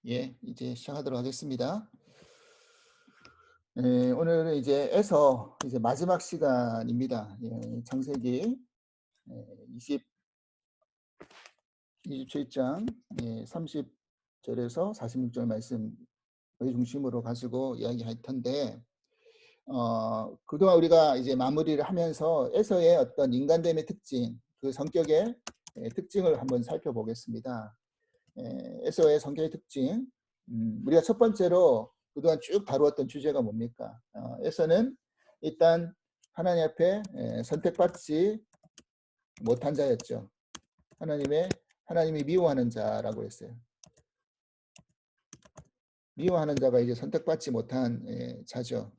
예, 이제 시작하도록 하겠습니다. 오늘은 이제 에서 이제 마지막 시간입니다. 예, 창세기 20, 27장 30절에서 46절 말씀을 중심으로 가지고 이야기할 텐데, 그동안 우리가 이제 마무리를 하면서 에서의 어떤 인간됨의 특징, 그 성격의 특징을 한번 살펴보겠습니다. 에서의 성격의 특징. 우리가 첫 번째로 그동안 쭉 다루었던 주제가 뭡니까? 에서는 일단 하나님 앞에 선택받지 못한 자였죠. 하나님이 미워하는 자라고 했어요. 미워하는 자가 이제 선택받지 못한 자죠.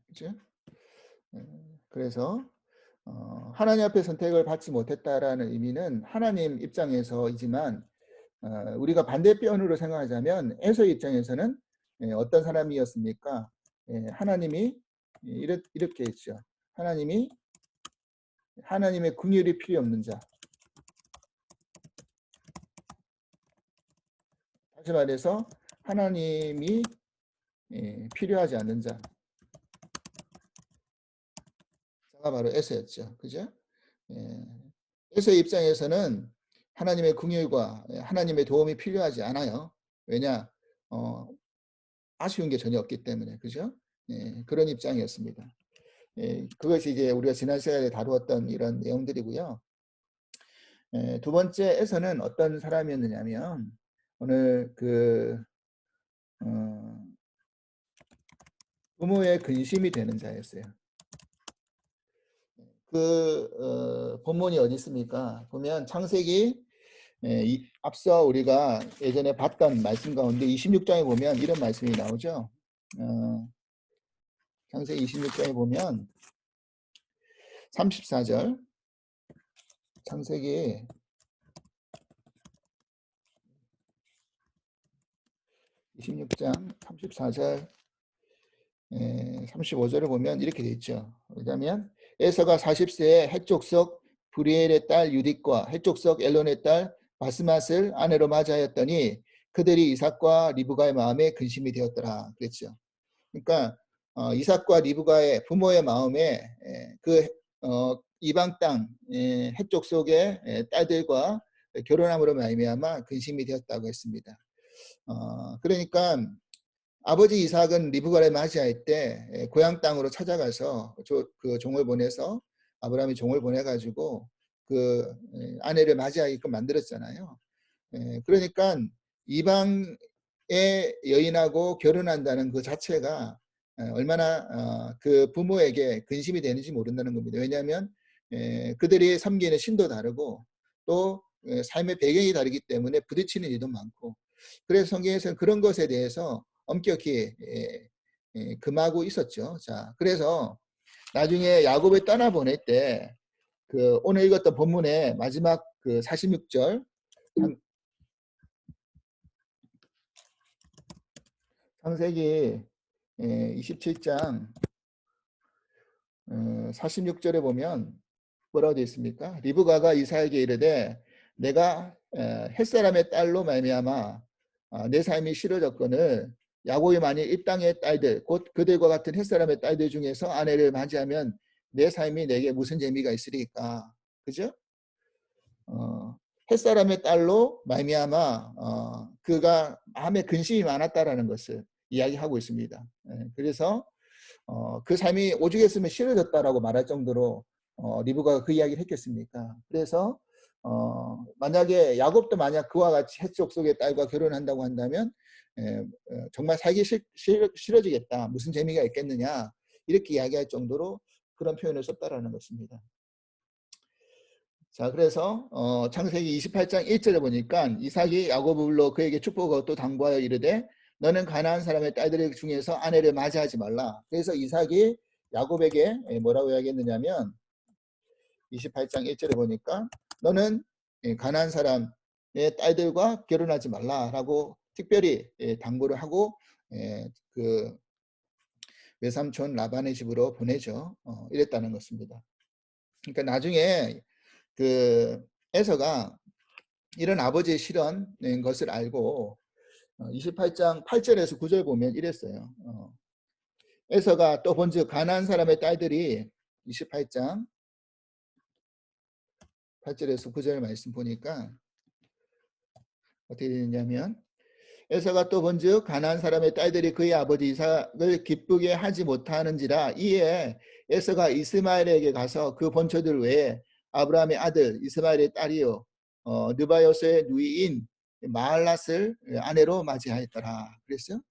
그죠? 그래서 하나님 앞에 선택을 받지 못했다라는 의미는 하나님 입장에서이지만, 우리가 반대편으로 생각하자면 에서의 입장에서는 어떤 사람이었습니까? 하나님이 이렇게 했죠. 하나님의 긍휼이 필요 없는 자. 다시 말해서 하나님이 필요하지 않는 자가 바로 에서였죠. 그죠? 에서의 입장에서는 하나님의 긍휼과 하나님의 도움이 필요하지 않아요. 왜냐? 아쉬운 게 전혀 없기 때문에. 그죠? 그런 입장이었습니다. 그것이 이제 우리가 지난 시간에 다루었던 이런 내용들이고요. 두 번째에서는 어떤 사람이었느냐면, 오늘 부모의 근심이 되는 자였어요. 본문이 어디 있습니까? 보면 창세기, 앞서 우리가 예전에 봤던 말씀 가운데 26장에 보면 이런 말씀이 나오죠. 창세기 26장에 보면 34절, 창세기 26장 34절 35절을 보면 이렇게 되어 있죠. 왜냐하면 에서가 40세에 헷족속 브리엘의 딸 유딕과 헷족속 엘론의 딸 바스맛을 아내로 맞이하였더니 그들이 이삭과 리브가의 마음에 근심이 되었더라 그랬죠. 그러니까 이삭과 리브가의 부모의 마음에 이방 땅 헷족속의 딸들과 결혼함으로 말미암아 근심이 되었다고 했습니다. 그러니까 아버지 이삭은 리브가를 맞이할 때 고향 땅으로 찾아가서 그 종을 보내서 아브라함이 종을 보내가지고 그 아내를 맞이하게끔 만들었잖아요. 그러니까 이방의 여인하고 결혼한다는 그 자체가 얼마나 그 부모에게 근심이 되는지 모른다는 겁니다. 왜냐하면 그들이 섬기는 신도 다르고 또 삶의 배경이 다르기 때문에 부딪히는 일도 많고, 그래서 성경에서는 그런 것에 대해서 엄격히 금하고 있었죠. 자, 그래서 나중에 야곱을 떠나보낼 때 오늘 읽었던 본문의 마지막 46절, 창세기 27장 46절에 보면 뭐라고 되어 있습니까? 리브가가 이삭에게 이르되 내가 햇사람의 딸로 말미암아 내 삶이 싫어졌거늘 야곱이 만일 이 땅의 딸들 곧 그들과 같은 햇사람의 딸들 중에서 아내를 맞이하면 내 삶이 내게 무슨 재미가 있으리까? 그죠? 햇사람의 딸로 말미암아 그가 마음에 근심이 많았다라는 것을 이야기하고 있습니다. 그래서 그 삶이 오죽했으면 싫어졌다라고 말할 정도로 리브가가 그 이야기를 했겠습니까? 그래서 만약에 야곱도 만약 그와 같이 헷족 속의 딸과 결혼한다고 한다면 정말 살기 싫어지겠다. 무슨 재미가 있겠느냐. 이렇게 이야기할 정도로 그런 표현을 썼다라는 것입니다. 자, 그래서 창세기 28장 1절에 보니까 이삭이 야곱을 불러 그에게 축복하고 또 당부하여 이르되 너는 가나안 사람의 딸들 중에서 아내를 맞이하지 말라. 그래서 이삭이 야곱에게 뭐라고 이야기했느냐면 28장 1절에 보니까 너는 가나안 사람의 딸들과 결혼하지 말라라고 특별히 당부를 하고 그 외삼촌 라반의 집으로 보내죠. 이랬다는 것입니다. 그러니까 나중에 그 에서가 이런 아버지의 실언인 것을 알고 28장 8절에서 9절 보면 이랬어요. 에서가 또 본즉 가나안 사람의 딸들이 28장 8절에서 9절 말씀 보니까 어떻게 되느냐면 에서가 또 본즉 가나안 사람의 딸들이 그의 아버지 이삭을 기쁘게 하지 못하는지라 이에 에서가 이스마엘에게 가서 그 본처들 외에 아브라함의 아들 이스마엘의 딸이요 느바요스의 누이인 마할랏을 아내로 맞이하였더라 그랬어요.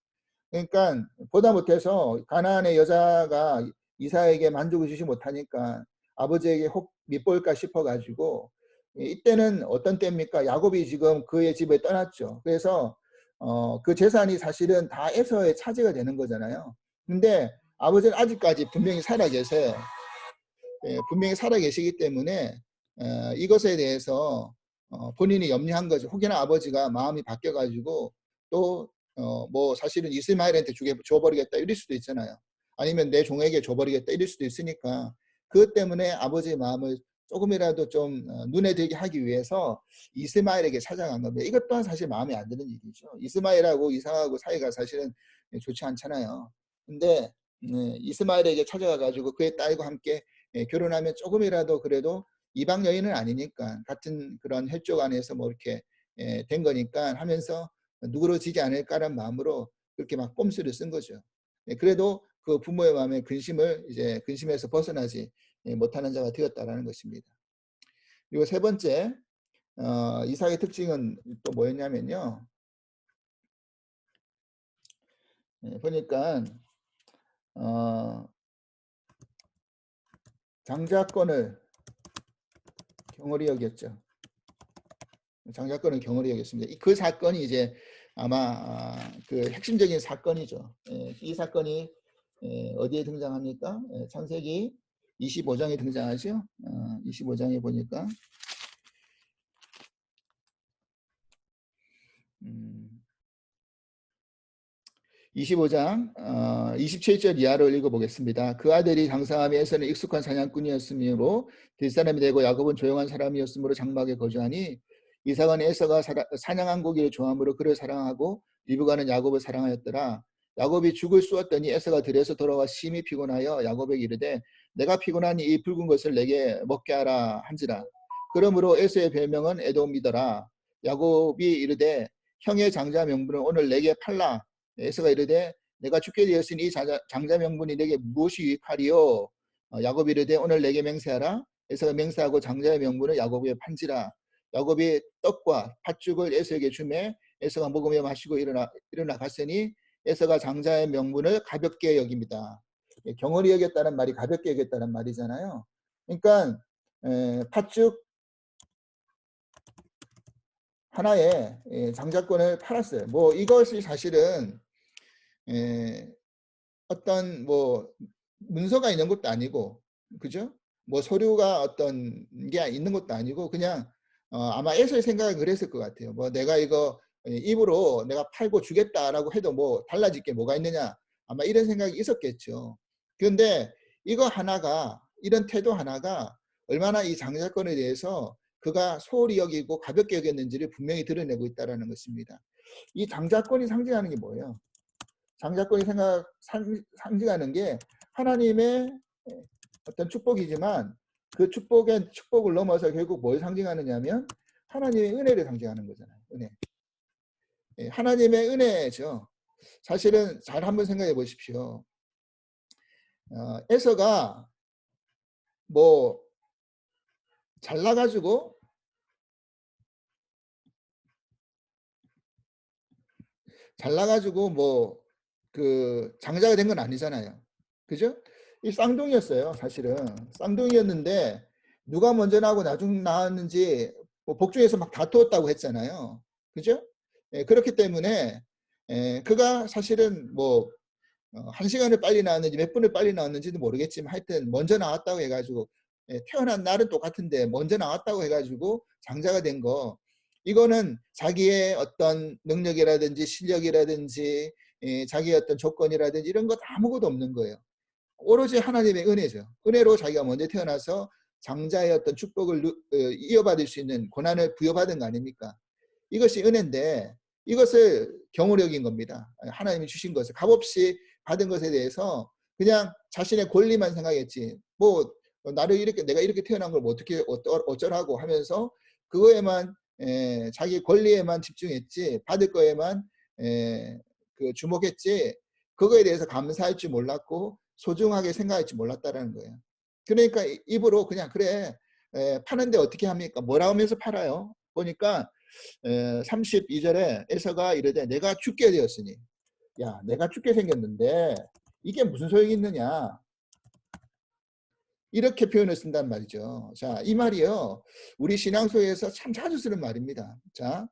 그러니까 보다 못해서 가나안의 여자가 이삭에게 만족을 주지 못하니까 아버지에게 혹 밉볼까 싶어가지고 이때는 어떤 때입니까? 야곱이 지금 그의 집에 떠났죠. 그래서 그 재산이 사실은 다 에서의 차지가 되는 거잖아요. 근데 아버지는 아직까지 분명히 살아 계세요. 분명히 살아 계시기 때문에 이것에 대해서 본인이 염려한 거죠. 혹여나 아버지가 마음이 바뀌어가지고 또 뭐 사실은 이스마엘한테 줘버리겠다 이럴 수도 있잖아요. 아니면 내 종에게 줘버리겠다 이럴 수도 있으니까 그것 때문에 아버지의 마음을 조금이라도 좀 눈에 들게 하기 위해서 이스마엘에게 찾아간 겁니다. 이것 또한 사실 마음에 안 드는 일이죠. 이스마엘하고 이삭하고 사이가 사실은 좋지 않잖아요. 근데 이스마엘에게 찾아가가지고 그의 딸과 함께 결혼하면 조금이라도 그래도 이방 여인은 아니니까 같은 그런 혈족 안에서 뭐 이렇게 된 거니까 하면서 누그러지지 않을까라는 마음으로 그렇게 막 꼼수를 쓴 거죠. 그래도 그 부모의 마음에 근심에서 벗어나지 못하는 자가 되었다라는 것입니다. 그리고 세 번째 이삭의 특징은 또 뭐였냐면요. 보니까 장자권을 경홀히 여겼죠. 장자권을 경홀히 여겼습니다. 그 사건이 이제 아마 그 핵심적인 사건이죠. 이 사건이 어디에 등장합니까? 창세기 25장에 등장하죠. 25장에 보니까 25장 27절 이하를 읽어보겠습니다. 그 아들이 장사함에 에서는 익숙한 사냥꾼이었으므로 뒷사람이 되고 야곱은 조용한 사람이었으므로 장막에 거주하니 이삭은 에서가 사냥한 고기를 좋아하므로 그를 사랑하고 리브가는 야곱을 사랑하였더라. 야곱이 죽을 쏘았더니 에서가 들에서 돌아와 심히 피곤하여 야곱에게 이르되 내가 피곤하니 이 붉은 것을 내게 먹게 하라 한지라. 그러므로 에서의 별명은 에돔이더라. 야곱이 이르되 형의 장자 명분을 오늘 내게 팔라. 에서가 이르되 내가 죽게 되었으니 이 장자 명분이 내게 무엇이 유익하리요? 야곱이 이르되 오늘 내게 맹세하라. 에서가 맹세하고 장자의 명분을 야곱에게 판지라. 야곱이 떡과 팥죽을 에서에게 주매 에서가 먹으며 마시고 일어나 갔으니 에서가 장자의 명분을 가볍게 여깁니다. 경홀히 여겼다는 말이 가볍게 여겼다는 말이잖아요. 그러니까 팥죽 하나에 장자권을 팔았어요. 뭐 이것이 사실은 어떤 뭐 문서가 있는 것도 아니고, 그죠? 뭐 서류가 어떤 게 있는 것도 아니고 그냥 아마 에서의 생각은 그랬을 것 같아요. 뭐 내가 이거 입으로 내가 팔고 주겠다라고 해도 뭐 달라질 게 뭐가 있느냐, 아마 이런 생각이 있었겠죠. 그런데 이거 하나가, 이런 태도 하나가 얼마나 이 장자권에 대해서 그가 소홀히 여기고 가볍게 여겼는지를 분명히 드러내고 있다는 것입니다. 이 장자권이 상징하는 게 뭐예요? 장자권이 상징하는 게 하나님의 어떤 축복이지만 그 축복을 넘어서 결국 뭘 상징하느냐면 하나님의 은혜를 상징하는 거잖아요. 은혜. 하나님의 은혜죠. 사실은 잘 한번 생각해 보십시오. 에서가 뭐 잘나가지고 뭐 그 장자가 된 건 아니잖아요. 그죠? 이 쌍둥이였어요. 사실은 쌍둥이였는데 누가 먼저 나오고 나중 나왔는지 뭐 복중에서 막 다투었다고 했잖아요. 그죠? 그렇기 때문에 그가 사실은 뭐 1시간을 빨리 나왔는지 몇 분을 빨리 나왔는지도 모르겠지만 하여튼 먼저 나왔다고 해가지고 태어난 날은 똑같은데 먼저 나왔다고 해가지고 장자가 된 거, 이거는 자기의 어떤 능력이라든지 실력이라든지 자기의 어떤 조건이라든지 이런 것 아무것도 없는 거예요. 오로지 하나님의 은혜죠. 은혜로 자기가 먼저 태어나서 장자의 어떤 축복을 이어받을 수 있는 권한을 부여받은 거 아닙니까? 이것이 은혜인데 이것을 경홀히 여긴 겁니다. 하나님이 주신 것을 값없이 받은 것에 대해서 그냥 자신의 권리만 생각했지. 뭐 나를 이렇게 내가 이렇게 태어난 걸 뭐 어떻게 어쩌라고 하면서 그거에만 자기 권리에만 집중했지 받을 거에만 그 주목했지 그거에 대해서 감사할 줄 몰랐고 소중하게 생각할 줄 몰랐다라는 거예요. 그러니까 입으로 그냥 그래 파는데 어떻게 합니까? 뭐라 하면서 팔아요? 보니까 32절에 에서가 이르되 내가 죽게 되었으니 야 내가 죽게 생겼는데 이게 무슨 소용이 있느냐 이렇게 표현을 쓴단 말이죠. 자, 이 말이요 우리 신앙 속에서 참 자주 쓰는 말입니다. 자,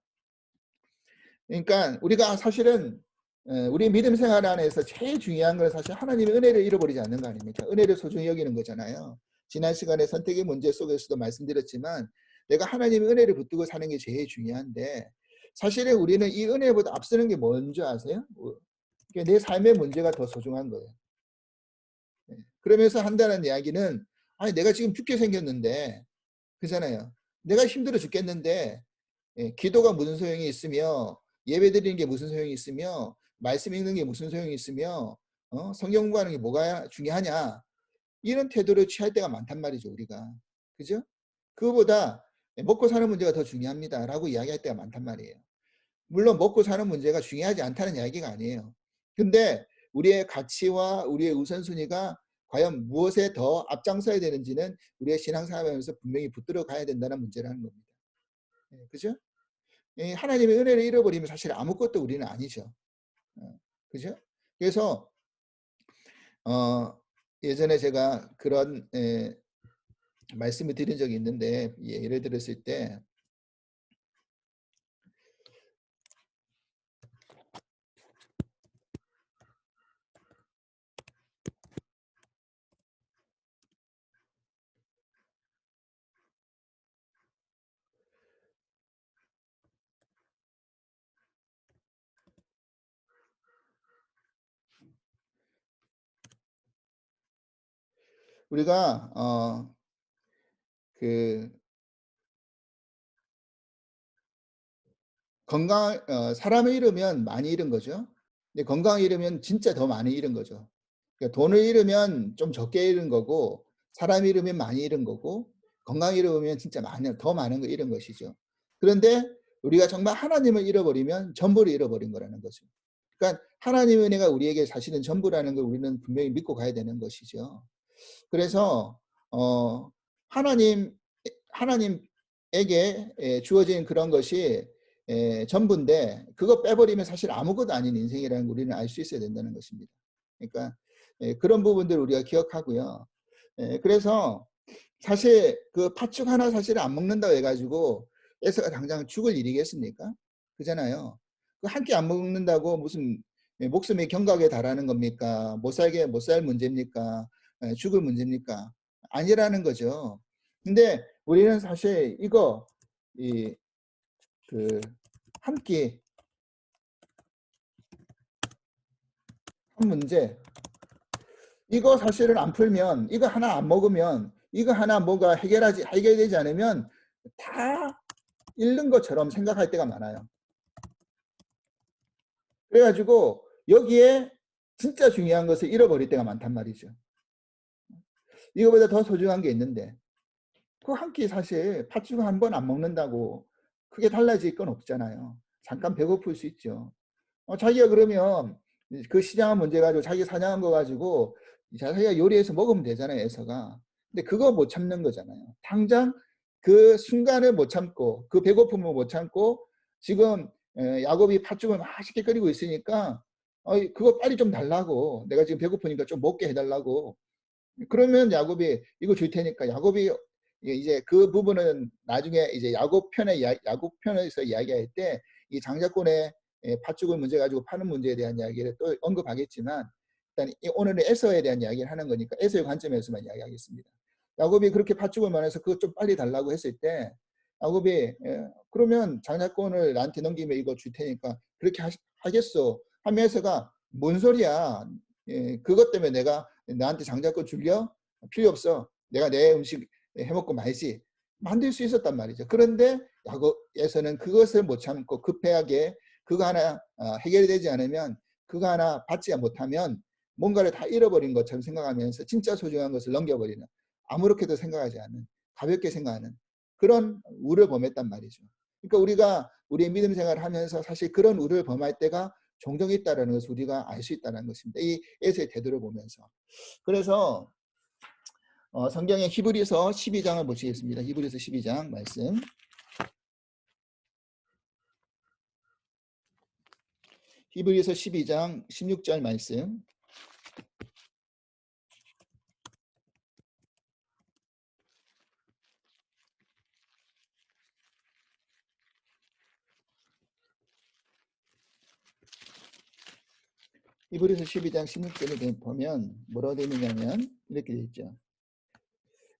그러니까 우리가 사실은 우리 믿음 생활 안에서 제일 중요한 건 사실 하나님의 은혜를 잃어버리지 않는 거 아닙니까? 은혜를 소중히 여기는 거잖아요. 지난 시간에 선택의 문제 속에서도 말씀드렸지만 내가 하나님의 은혜를 붙들고 사는 게 제일 중요한데 사실은 우리는 이 은혜보다 앞서는 게 뭔지 아세요? 내 삶의 문제가 더 소중한 거예요. 그러면서 한다는 이야기는 아니 내가 지금 죽게 생겼는데 그잖아요. 내가 힘들어 죽겠는데 기도가 무슨 소용이 있으며 예배 드리는 게 무슨 소용이 있으며 말씀 읽는 게 무슨 소용이 있으며 성경 공부하는 게 뭐가 중요하냐 이런 태도를 취할 때가 많단 말이죠 우리가. 그죠? 그거보다 먹고 사는 문제가 더 중요합니다 라고 이야기할 때가 많단 말이에요. 물론 먹고 사는 문제가 중요하지 않다는 이야기가 아니에요. 근데 우리의 가치와 우리의 우선순위가 과연 무엇에 더 앞장서야 되는지는 우리의 신앙생활하면서 분명히 붙들어 가야 된다는 문제라는 겁니다. 그죠? 하나님의 은혜를 잃어버리면 사실 아무것도 우리는 아니죠. 그죠? 그래서 예전에 제가 그런 말씀을 드린 적이 있는데 예를 들었을 때 우리가 그 사람을 잃으면 많이 잃은 거죠. 근데 건강을 잃으면 진짜 더 많이 잃은 거죠. 그러니까 돈을 잃으면 좀 적게 잃은 거고 사람 잃으면 많이 잃은 거고 건강 잃으면 진짜 더 많은 거 잃은 것이죠. 그런데 우리가 정말 하나님을 잃어버리면 전부를 잃어버린 거라는 거죠. 그러니까 하나님의 은혜가 우리에게 사실은 전부라는 걸 우리는 분명히 믿고 가야 되는 것이죠. 그래서 하나님 하나님에게 주어진 그런 것이 전부인데 그거 빼버리면 사실 아무것도 아닌 인생이라는 걸 우리는 알 수 있어야 된다는 것입니다. 그러니까 그런 부분들을 우리가 기억하고요. 그래서 사실 그 팥죽 하나 사실 안 먹는다고 해가지고 에서가 당장 죽을 일이겠습니까? 그잖아요. 그 한 끼 안 먹는다고 무슨 목숨의 경각에 달하는 겁니까? 못 살 문제입니까? 죽을 문제입니까? 아니라는 거죠. 근데 우리는 사실 이거 그 한 끼 한 문제 이거 사실은 안 풀면 이거 하나 안 먹으면 이거 하나 뭐가 해결되지 않으면 다 잃는 것처럼 생각할 때가 많아요. 그래가지고 여기에 진짜 중요한 것을 잃어버릴 때가 많단 말이죠. 이거보다 더 소중한 게 있는데 그 한 끼 사실 팥죽 한 번 안 먹는다고 크게 달라질 건 없잖아요. 잠깐 배고플 수 있죠. 자기가 그러면 그 시장한 문제 가지고 자기 사냥한 거 가지고 자기가 요리해서 먹으면 되잖아요. 에서가. 근데 그거 못 참는 거잖아요. 당장 그 순간을 못 참고 그 배고픔을 못 참고 지금 야곱이 팥죽을 맛있게 끓이고 있으니까 그거 빨리 좀 달라고 내가 지금 배고프니까 좀 먹게 해달라고 그러면 야곱이 이거 줄 테니까 야곱이 이제 그 부분은 나중에 이제 야곱 편에서 이야기할 때 이 장자권의 팥죽을 문제 가지고 파는 문제에 대한 이야기를 또 언급하겠지만 일단 오늘은 에서에 대한 이야기를 하는 거니까 에서의 관점에서만 이야기하겠습니다. 야곱이 그렇게 팥죽을 말해서 그것 좀 빨리 달라고 했을 때 야곱이 그러면 장자권을 나한테 넘기면 이거 줄 테니까 그렇게 하겠소 하면 에서가 뭔 소리야 그것 때문에 내가 나한테 장자권 줄려? 필요 없어. 내가 내 음식 해먹고 말지 만들 수 있었단 말이죠. 그런데 야곱에서는 그것을 못 참고 급하게 그거 하나 해결이 되지 않으면 그거 하나 받지 못하면 뭔가를 다 잃어버린 것처럼 생각하면서 진짜 소중한 것을 넘겨버리는, 아무렇게도 생각하지 않는, 가볍게 생각하는 그런 우를 범했단 말이죠. 그러니까 우리가 우리의 믿음 생활을 하면서 사실 그런 우를 범할 때가 종종 있다는 것을 우리가 알 수 있다는 것입니다. 이 에서의 태도를 보면서. 그래서 성경의 히브리서 12장을 보시겠습니다. 히브리서 12장 말씀. 히브리서 12장 16절 말씀. 히브리서 12장 16절에 보면 뭐라고 되어 있느냐면 이렇게 되어 있죠.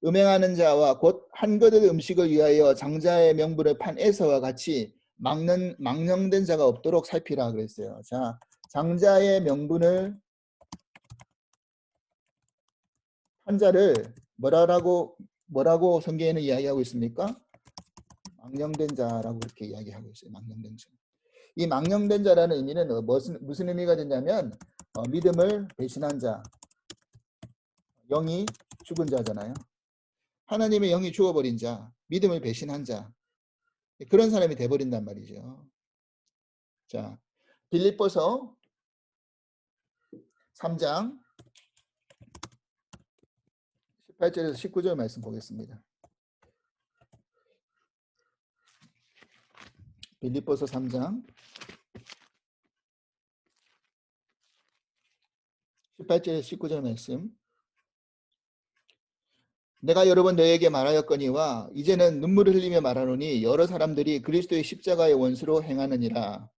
음행하는 자와 곧 한 그릇 음식을 위하여 장자의 명분을 판 에서와 같이 망령된 자가 없도록 살피라 그랬어요. 자, 장자의 명분을 한 자를 뭐라고 성경에는 이야기하고 있습니까? 망령된 자라고 그렇게 이야기하고 있어요. 망령된 자. 이 망령된 자라는 의미는 무슨 의미가 되냐면 믿음을 배신한 자, 영이 죽은 자잖아요. 하나님의 영이 죽어버린 자, 믿음을 배신한 자, 그런 사람이 돼버린단 말이죠. 자, 빌립보서 3장 18절에서 19절 말씀 보겠습니다. 빌립보서 3장 18절에서 19절 말씀. 내가 여러 번 너에게 말하였거니와 이제는 눈물을 흘리며 말하노니 여러 사람들이 그리스도의 십자가의 원수로 행하느니라.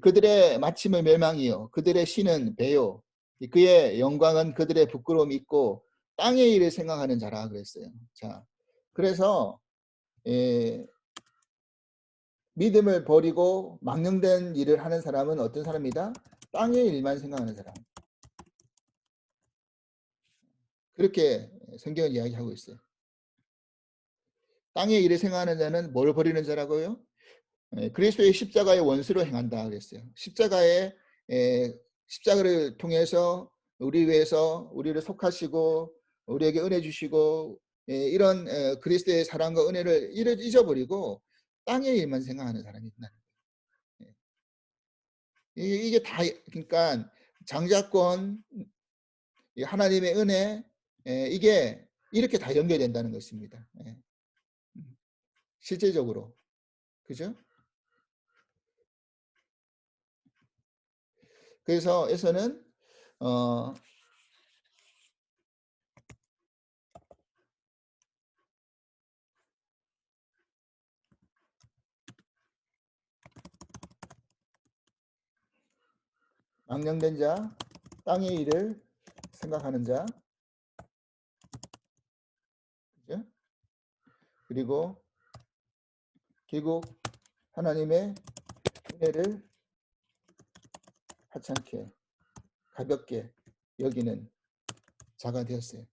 그들의 마침은 멸망이요 그들의 신은 배요 그의 영광은 그들의 부끄러움이 있고 땅의 일을 생각하는 자라 그랬어요. 자, 그래서 믿음을 버리고 망령된 일을 하는 사람은 어떤 사람이다? 땅의 일만 생각하는 사람. 그렇게 성경은 이야기하고 있어요. 땅의 일을 생각하는 자는 뭘 버리는 자라고요? 그리스도의 십자가의 원수로 행한다 그랬어요. 십자가를 통해서 우리 위해서 우리를 속하시고 우리에게 은혜 주시고 이런 그리스도의 사랑과 은혜를 잊어버리고 땅의 일만 생각하는 사람이 있다. 이게 다 그러니까 장자권, 하나님의 은혜, 이게 이렇게 다 연결된다는 것입니다. 실제적으로. 그죠? 그래서 에서는 망령된 자, 땅의 일을 생각하는 자, 그죠? 그리고 결국 하나님의 은혜를 하찮게 가볍게 여기는 자가 되었어요.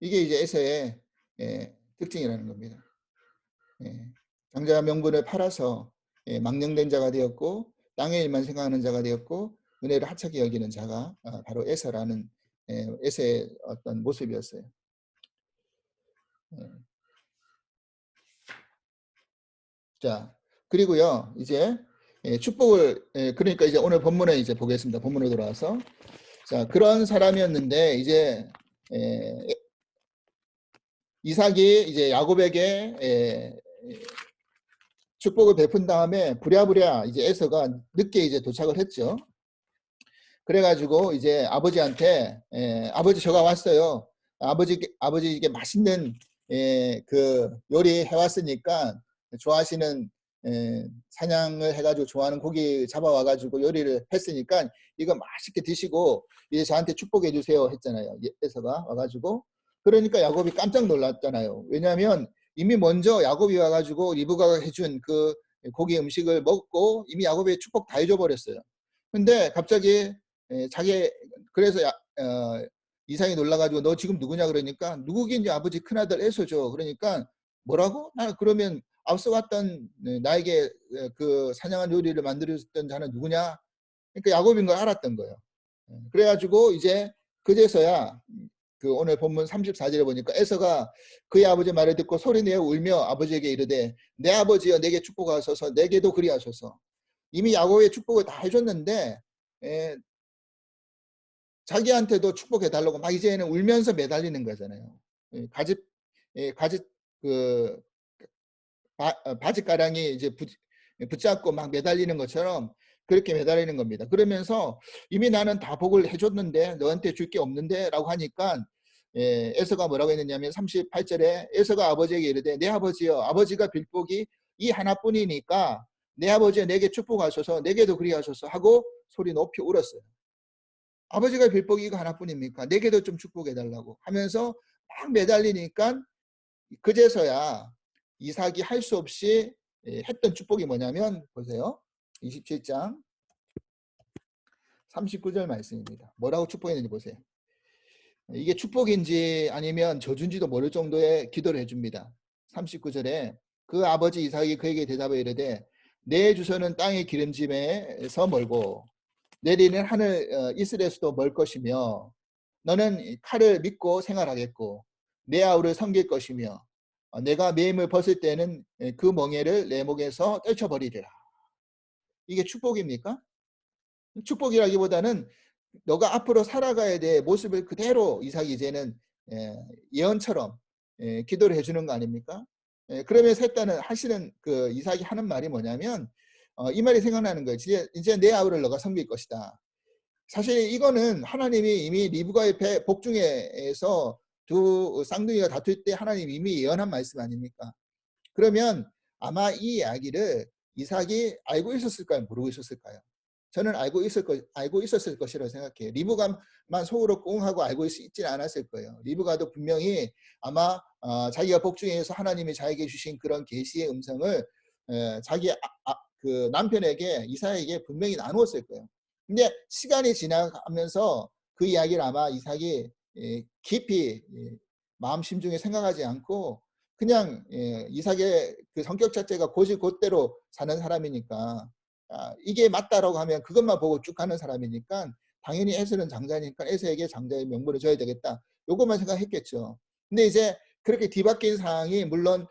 이게 이제 에서의 특징이라는 겁니다. 장자 명분을 팔아서 망령된 자가 되었고 땅의 일만 생각하는 자가 되었고 은혜를 하찮게 여기는 자가 바로 에서라는 에서의 어떤 모습이었어요. 자, 그리고요 이제 축복을 그러니까 이제 오늘 본문에 이제 보겠습니다. 본문으로 돌아와서 자, 그런 사람이었는데 이제 이삭이 이제 야곱에게 축복을 베푼 다음에 부랴부랴 이제 에서가 늦게 이제 도착을 했죠. 그래가지고 이제 아버지한테 아버지 저가 왔어요. 아버지 이게 맛있는 그 요리 해왔으니까 좋아하시는 사냥을 해가지고 좋아하는 고기 잡아와가지고 요리를 했으니까 이거 맛있게 드시고 이제 저한테 축복해 주세요 했잖아요. 에서가 와가지고 그러니까 야곱이 깜짝 놀랐잖아요. 왜냐하면 이미 먼저 야곱이 와가지고 리브가가 해준 그 고기 음식을 먹고 이미 야곱이 축복 다 해줘 버렸어요. 근데 갑자기 자기 그래서 이삭이 놀라가지고 너 지금 누구냐 그러니까 누구긴지 아버지 큰아들 에서죠. 그러니까 뭐라고? 나 그러면 앞서 왔던 나에게 그 사냥한 요리를 만들었던 자는 누구냐? 그러니까 야곱인 걸 알았던 거예요. 그래가지고 이제 그제서야 그 오늘 본문 34절에 보니까 에서가 그의 아버지 말을 듣고 소리내어 울며 아버지에게 이르되 내 아버지여 내게 축복하소서 내게도 그리하소서. 이미 야곱의 축복을 다 해줬는데 자기한테도 축복해달라고 막 이제는 울면서 매달리는 거잖아요. 가지 그 바지가랑이 이제 붙잡고 막 매달리는 것처럼 그렇게 매달리는 겁니다. 그러면서 이미 나는 다 복을 해줬는데 너한테 줄 게 없는데 라고 하니까 에서가 뭐라고 했느냐면 38절에 에서가 아버지에게 이르되 내 아버지여 아버지가 빌 복이 이 하나뿐이니까 내 아버지여 내게 축복하소서 내게도 그리하소서 하고 소리 높이 울었어요. 아버지가 빌 복이 이거 하나뿐입니까? 내게도 좀 축복해달라고 하면서 막 매달리니까 그제서야 이삭이 할 수 없이 했던 축복이 뭐냐면 보세요. 27장 39절 말씀입니다. 뭐라고 축복했는지 보세요. 이게 축복인지 아니면 저주인지도 모를 정도의 기도를 해줍니다. 39절에 그 아버지 이삭이 그에게 대답해 이르되 내 주소는 땅의 기름짐에서 멀고 내리는 하늘 이슬에서도 멀 것이며 너는 칼을 믿고 생활하겠고 내 아우를 섬길 것이며 내가 매임을 벗을 때는 그 멍에를 내 목에서 떨쳐버리리라. 이게 축복입니까? 축복이라기보다는 너가 앞으로 살아가야 될 모습을 그대로 이삭이 이제는 예언처럼 기도를 해주는 거 아닙니까? 그러면서 했다는 하시는 그 이삭이 하는 말이 뭐냐면 이 말이 생각나는 거예요. 이제 내 아우를 너가 섬길 것이다. 사실 이거는 하나님이 이미 리브가의 복중에서 두 쌍둥이가 다툴 때 하나님 이미 예언한 말씀 아닙니까? 그러면 아마 이 이야기를 이삭이 알고 있었을까요? 모르고 있었을까요? 저는 알고 있었을 것이라고 생각해요. 리브가만 속으로 꽁하고 알고 있지는 않았을 거예요. 리브가도 분명히 아마 자기가 복중에서 하나님이 자기에게 주신 그런 계시의 음성을 자기 그 남편에게 이삭에게 분명히 나누었을 거예요. 근데 시간이 지나가면서 그 이야기를 아마 이삭이 깊이 마음 심중에 생각하지 않고 그냥 이삭의 그 성격 자체가 곧대로 사는 사람이니까 이게 맞다라고 하면 그것만 보고 쭉 가는 사람이니까 당연히 에서는 장자니까 에서에게 장자의 명분을 줘야 되겠다. 요것만 생각했겠죠. 근데 이제 그렇게 뒤바뀐 상황이 물론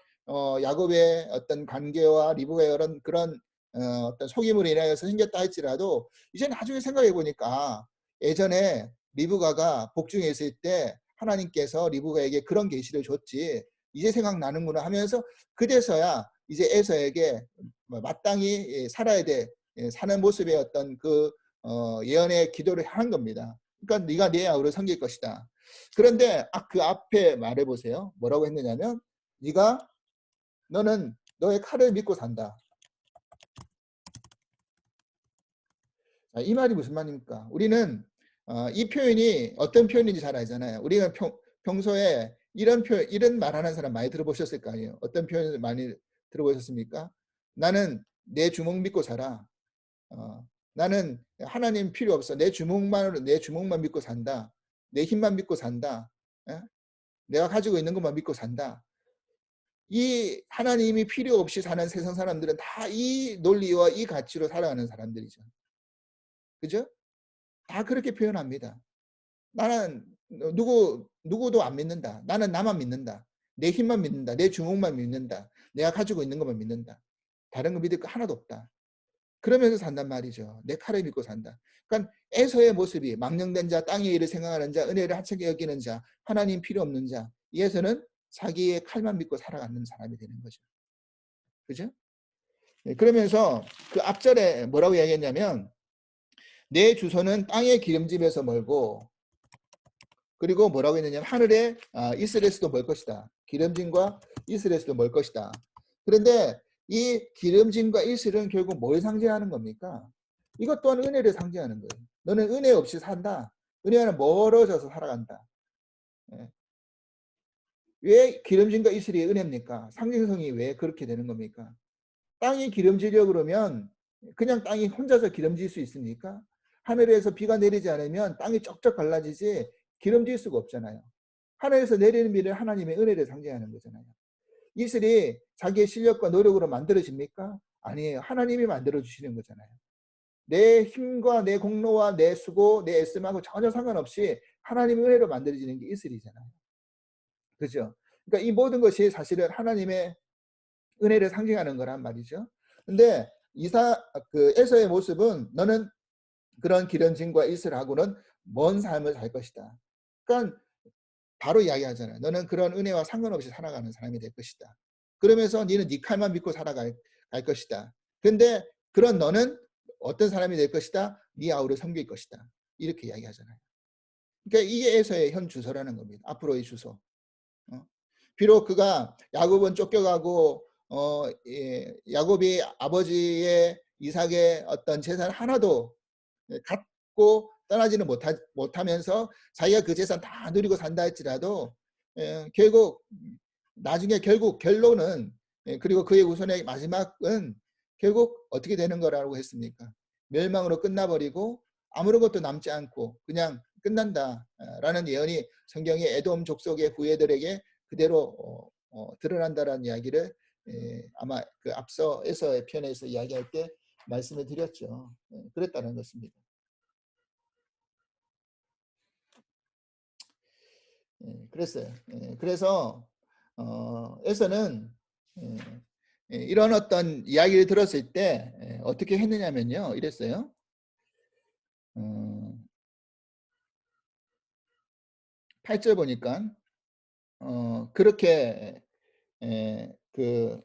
야곱의 어떤 관계와 리브가의 그런 어떤 속임으로 인하여서 생겼다 할지라도 이제 나중에 생각해 보니까 예전에 리브가가 복중에 있을 때 하나님께서 리브가에게 그런 계시를 줬지 이제 생각나는구나 하면서 그제서야 이제 에서에게 마땅히 살아야 돼 사는 모습의 어떤 그 예언의 기도를 한 겁니다. 그러니까 네가 내 아우를 섬길 것이다. 그런데 그 앞에 말해보세요. 뭐라고 했느냐면 너는 너의 칼을 믿고 산다. 이 말이 무슨 말입니까? 우리는 이 표현이 어떤 표현인지 잘 알잖아요. 우리가 평소에 이런 말하는 사람 많이 들어보셨을 거 아니에요. 어떤 표현을 많이 들어보셨습니까? 나는 내 주먹 믿고 살아. 나는 하나님 필요 없어. 내 주먹만 믿고 산다. 내 힘만 믿고 산다. 내가 가지고 있는 것만 믿고 산다. 이 하나님이 필요 없이 사는 세상 사람들은 다 이 논리와 이 가치로 살아가는 사람들이죠. 그죠? 다 그렇게 표현합니다. 나는 누구도 안 믿는다. 나는 나만 믿는다. 내 힘만 믿는다. 내 주먹만 믿는다. 내가 가지고 있는 것만 믿는다. 다른 거 믿을 거 하나도 없다. 그러면서 산단 말이죠. 내 칼을 믿고 산다. 그러니까 에서의 모습이 망령된 자, 땅의 일을 생각하는 자, 은혜를 하찮게 여기는 자, 하나님 필요 없는 자. 에서는 자기의 칼만 믿고 살아가는 사람이 되는 거죠. 그죠? 그러면서 그 앞절에 뭐라고 이야기했냐면 내 주소는 땅의 기름집에서 멀고 그리고 뭐라고 했느냐면 하늘의 이스라엘에서도 멀 것이다. 기름짐과 이스라엘에서도 멀 것이다. 그런데 이 기름짐과 이스라엘은 결국 뭘 상징하는 겁니까? 이것 또한 은혜를 상징하는 거예요. 너는 은혜 없이 산다. 은혜와는 멀어져서 살아간다. 왜 기름짐과 이스라엘이 은혜입니까? 상징성이 왜 그렇게 되는 겁니까? 땅이 기름지려 그러면 그냥 땅이 혼자서 기름질 수 있습니까? 하늘에서 비가 내리지 않으면 땅이 쩍쩍 갈라지지 기름질 수가 없잖아요. 하늘에서 내리는 비를 하나님의 은혜를 상징하는 거잖아요. 이슬이 자기의 실력과 노력으로 만들어집니까? 아니에요. 하나님이 만들어주시는 거잖아요. 내 힘과 내 공로와 내 수고, 내 애씀하고 전혀 상관없이 하나님의 은혜로 만들어지는 게 이슬이잖아요. 그죠? 그러니까 이 모든 것이 사실은 하나님의 은혜를 상징하는 거란 말이죠. 근데 에서의 모습은 너는 그런 기름짐과 이슬하고는 먼 삶을 살 것이다. 그러니까 바로 이야기하잖아요. 너는 그런 은혜와 상관없이 살아가는 사람이 될 것이다. 그러면서 너는 네 칼만 믿고 살아갈 것이다. 근데 그런 너는 어떤 사람이 될 것이다? 네 아우를 섬길 것이다. 이렇게 이야기하잖아요. 그러니까 이게 에서의 현 주소라는 겁니다. 앞으로의 주소. 비록 그가 야곱은 쫓겨가고 야곱이 아버지의 이삭의 어떤 재산 하나도 갖고 떠나지는 못하면서 자기가 그 재산 다 누리고 산다 할지라도 결국 나중에 결국 결론은 그리고 그의 우선의 마지막은 결국 어떻게 되는 거라고 했습니까? 멸망으로 끝나버리고 아무런 것도 남지 않고 그냥 끝난다라는 예언이 성경의 에돔 족속의 후예들에게 그대로 드러난다라는 이야기를 아마 그 앞서에서의 편에서 이야기할 때 말씀을 드렸죠. 그랬다는 것입니다. 그랬어요. 그래서 에서는 이런 어떤 이야기를 들었을 때 어떻게 했느냐면요. 이랬어요. 8절 보니까 그렇게 그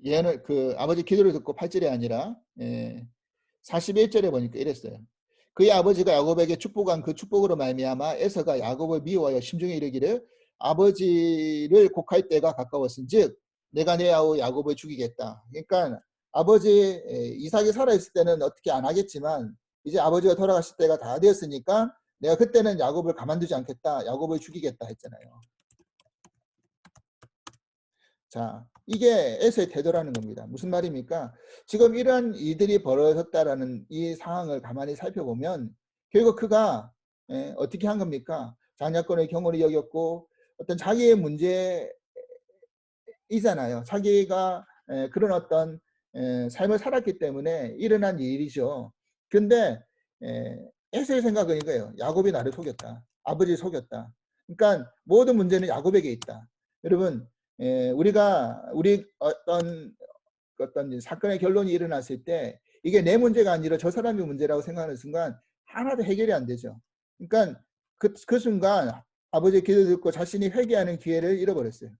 예언을 그 아버지 기도를 듣고 8절이 아니라 41절에 보니까 이랬어요. 그의 아버지가 야곱에게 축복한 그 축복으로 말미암아 에서가 야곱을 미워하여 심중에 이르기를 아버지를 곡할 때가 가까웠은즉 내가 내 아우 야곱을 죽이겠다. 그러니까 아버지 이삭이 살아있을 때는 어떻게 안 하겠지만 이제 아버지가 돌아가실 때가 다 되었으니까 내가 그때는 야곱을 가만두지 않겠다. 야곱을 죽이겠다 했잖아요. 자, 이게 에서의 태도라는 겁니다. 무슨 말입니까? 지금 이러한 일들이 벌어졌다라는 이 상황을 가만히 살펴보면 결국 그가 어떻게 한 겁니까? 장자권을 경홀히 여겼고 어떤 자기의 문제이잖아요. 자기가 그런 어떤 삶을 살았기 때문에 일어난 일이죠. 근데 에서의 생각은 이거예요. 야곱이 나를 속였다. 아버지 속였다. 그러니까 모든 문제는 야곱에게 있다. 여러분 우리 어떤 사건의 결론이 일어났을 때 이게 내 문제가 아니라 저 사람의 문제라고 생각하는 순간 하나도 해결이 안 되죠. 그러니까 그 순간 아버지의 기도 듣고 자신이 회개하는 기회를 잃어버렸어요.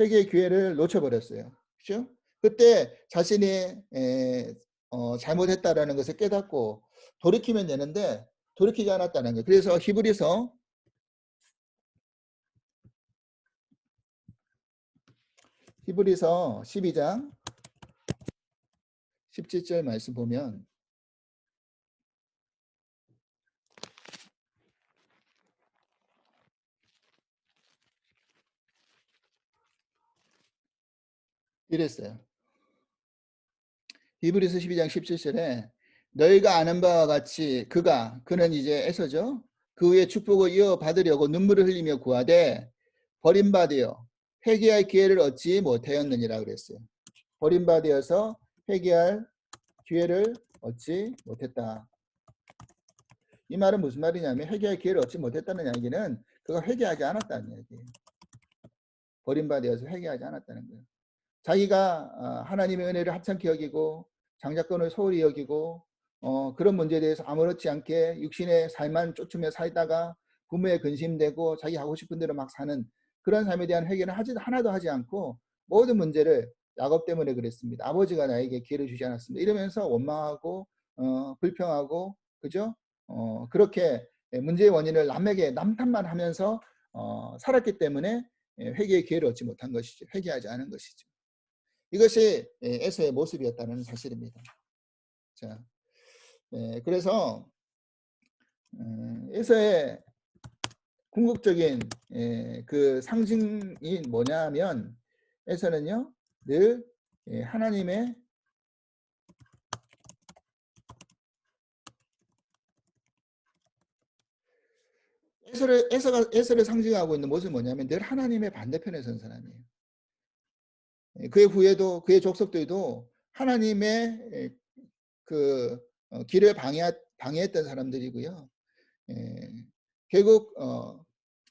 회개의 기회를 놓쳐버렸어요. 그렇죠? 그때 자신이 잘못했다라는 것을 깨닫고 돌이키면 되는데 돌이키지 않았다는 거예요. 그래서 히브리서 12장 17절 말씀 보면 이랬어요. 히브리서 12장 17절에 너희가 아는 바와 같이 그는 이제 에서죠. 그 후에 축복을 이어받으려고 눈물을 흘리며 구하되 버림받으여 회개할 기회를 얻지 못하였느니라 그랬어요. 버림받으어서 회개할 기회를 얻지 못했다. 이 말은 무슨 말이냐면 회개할 기회를 얻지 못했다는 이야기는 그가 회개하지 않았다는 이야기예요. 버림받으어서 회개하지 않았다는 거예요. 자기가 하나님의 은혜를 하찮게 여기고 장자권을 소홀히 여기고 그런 문제에 대해서 아무렇지 않게 육신의 삶만 쫓으며 살다가 부모에 근심되고 자기 하고 싶은 대로 막 사는 그런 삶에 대한 회개는 하나도 하지 않고 모든 문제를 야곱 때문에 그랬습니다. 아버지가 나에게 기회를 주지 않았습니다. 이러면서 원망하고 불평하고 그죠? 그렇게 문제의 원인을 남에게 남탓만 하면서 살았기 때문에 회개의 기회를 얻지 못한 것이죠. 회개하지 않은 것이죠. 이것이 에서의 모습이었다는 사실입니다. 자, 그래서 에서의 궁극적인 그 상징이 뭐냐면 에서는요 늘 하나님의 에서를 상징하고 있는 모습은 뭐냐면 늘 하나님의 반대편에 선 사람이에요. 그의 후예도 그의 족속들도 하나님의 그 길을 방해했던 사람들이고요. 예, 결국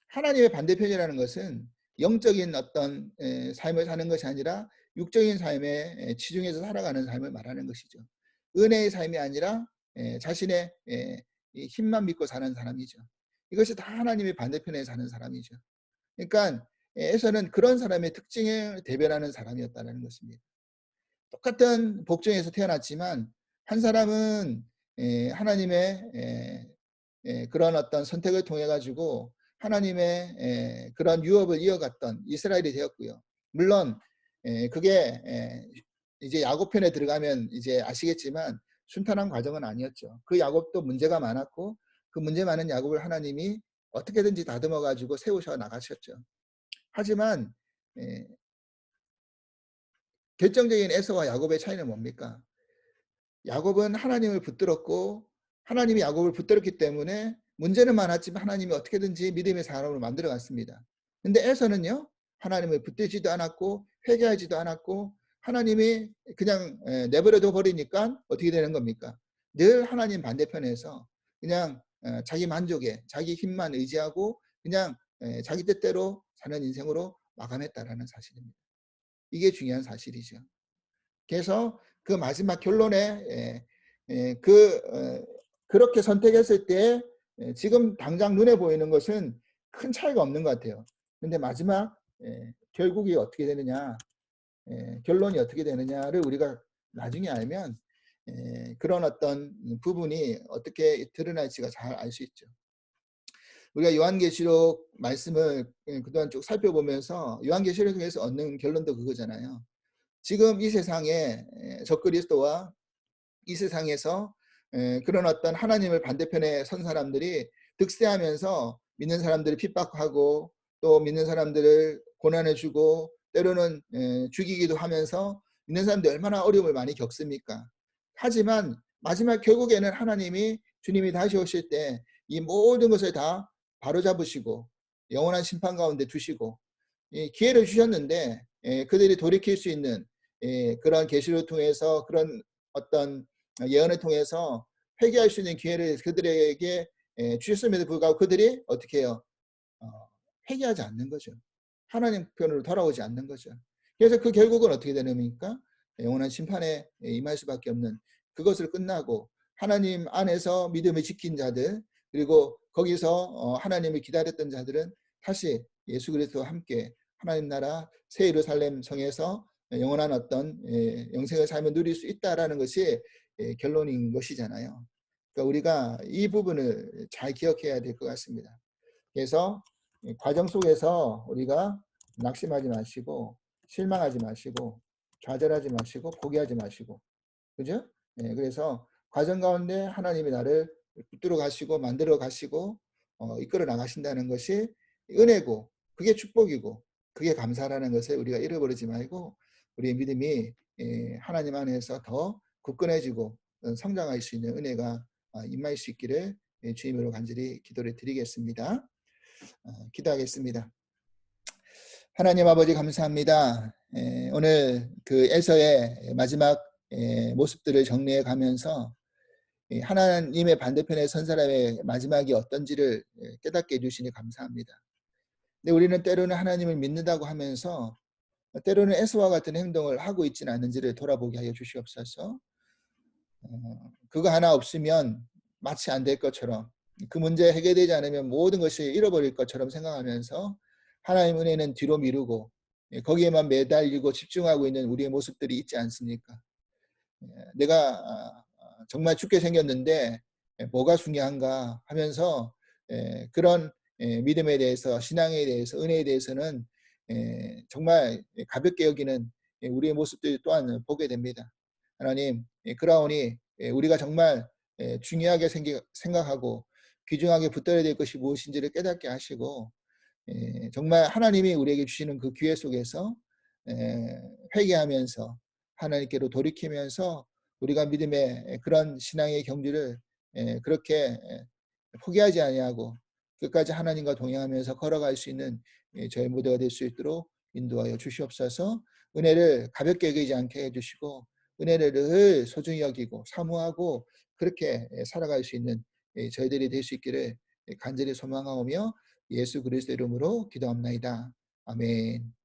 하나님의 반대편이라는 것은 영적인 어떤 삶을 사는 것이 아니라 육적인 삶에 치중해서 살아가는 삶을 말하는 것이죠. 은혜의 삶이 아니라 자신의 이 힘만 믿고 사는 사람이죠. 이것이 다 하나님의 반대편에 사는 사람이죠. 그러니까 에서는 그런 사람의 특징을 대변하는 사람이었다는 것입니다. 똑같은 복중에서 태어났지만 한 사람은 하나님의 그런 어떤 선택을 통해 가지고 하나님의 그런 유업을 이어갔던 이스라엘이 되었고요. 물론 그게 이제 야곱 편에 들어가면 이제 아시겠지만 순탄한 과정은 아니었죠. 그 야곱도 문제가 많았고 그 문제 많은 야곱을 하나님이 어떻게든지 다듬어 가지고 세우셔 나가셨죠. 하지만 결정적인 에서와 야곱의 차이는 뭡니까? 야곱은 하나님을 붙들었고 하나님이 야곱을 붙들었기 때문에 문제는 많았지만 하나님이 어떻게든지 믿음의 사람으로 만들어 갔습니다. 근데 에서는요. 하나님을 붙들지도 않았고 회개하지도 않았고 하나님이 그냥 내버려 둬 버리니까 어떻게 되는 겁니까? 늘 하나님 반대편에서 그냥 자기 만족에 자기 힘만 의지하고 그냥 자기 뜻대로 사는 인생으로 마감했다라는 사실입니다. 이게 중요한 사실이죠. 그래서 그 마지막 결론에 그렇게 선택했을 때 지금 당장 눈에 보이는 것은 큰 차이가 없는 것 같아요. 근데 마지막 결국이 어떻게 되느냐, 결론이 어떻게 되느냐를 우리가 나중에 알면 그런 어떤 부분이 어떻게 드러날지가 잘 알 수 있죠. 우리가 요한계시록 말씀을 그동안 쭉 살펴보면서 요한계시록을 통해서 얻는 결론도 그거잖아요. 지금 이 세상에 적그리스도와 이 세상에서 그런 어떤 하나님을 반대편에 선 사람들이 득세하면서 믿는 사람들을 핍박하고 또 믿는 사람들을 고난해 주고 때로는 죽이기도 하면서 믿는 사람들이 얼마나 어려움을 많이 겪습니까? 하지만 마지막 결국에는 하나님이 주님이 다시 오실 때 이 모든 것을 다 바로잡으시고 영원한 심판 가운데 두시고 기회를 주셨는데 그들이 돌이킬 수 있는 그런 계시를 통해서 그런 어떤 예언을 통해서 회개할 수 있는 기회를 그들에게 주셨음에도 불구하고 그들이 어떻게 해요? 어, 회개하지 않는 거죠. 하나님 편으로 돌아오지 않는 거죠. 그래서 그 결국은 어떻게 되는입니까? 영원한 심판에 임할 수밖에 없는 그것을 끝나고 하나님 안에서 믿음을 지킨 자들 그리고 거기서 하나님을 기다렸던 자들은 다시 예수 그리스도와 함께 하나님 나라 새 예루살렘 성에서 영원한 어떤 영생의 삶을 누릴 수 있다라는 것이 결론인 것이잖아요. 그러니까 우리가 이 부분을 잘 기억해야 될 것 같습니다. 그래서 과정 속에서 우리가 낙심하지 마시고 실망하지 마시고 좌절하지 마시고 포기하지 마시고 그죠? 그래서 과정 가운데 하나님이 나를 붙들어 가시고 만들어 가시고 이끌어 나가신다는 것이 은혜고 그게 축복이고 그게 감사라는 것을 우리가 잃어버리지 말고 우리의 믿음이 하나님 안에서 더 굳건해지고 성장할 수 있는 은혜가 임할 수 있기를 주님으로 간절히 기도를 드리겠습니다. 기도하겠습니다. 하나님 아버지 감사합니다. 오늘 그 에서의 마지막 모습들을 정리해 가면서 하나님의 반대편에 선 사람의 마지막이 어떤지를 깨닫게 해주시니 감사합니다. 근데 우리는 때로는 하나님을 믿는다고 하면서 때로는 에서와 같은 행동을 하고 있지는 않은지를 돌아보게 하여 주시옵소서. 그거 하나 없으면 마치 안 될 것처럼 그 문제 해결되지 않으면 모든 것이 잃어버릴 것처럼 생각하면서 하나님 은혜는 뒤로 미루고 거기에만 매달리고 집중하고 있는 우리의 모습들이 있지 않습니까? 내가 정말 죽게 생겼는데 뭐가 중요한가 하면서 그런 믿음에 대해서 신앙에 대해서 은혜에 대해서는 정말 가볍게 여기는 우리의 모습들 또한 보게 됩니다. 하나님 그러하오니 우리가 정말 중요하게 생각하고 귀중하게 붙들어야 될 것이 무엇인지를 깨닫게 하시고 정말 하나님이 우리에게 주시는 그 기회 속에서 회개하면서 하나님께로 돌이키면서 우리가 믿음의 그런 신앙의 경주를 그렇게 포기하지 아니하고 끝까지 하나님과 동행하면서 걸어갈 수 있는 저희 모두가 될 수 있도록 인도하여 주시옵소서. 은혜를 가볍게 여기지 않게 해주시고 은혜를 늘 소중히 여기고 사모하고 그렇게 살아갈 수 있는 저희들이 될 수 있기를 간절히 소망하오며 예수 그리스도 이름으로 기도합나이다. 아멘.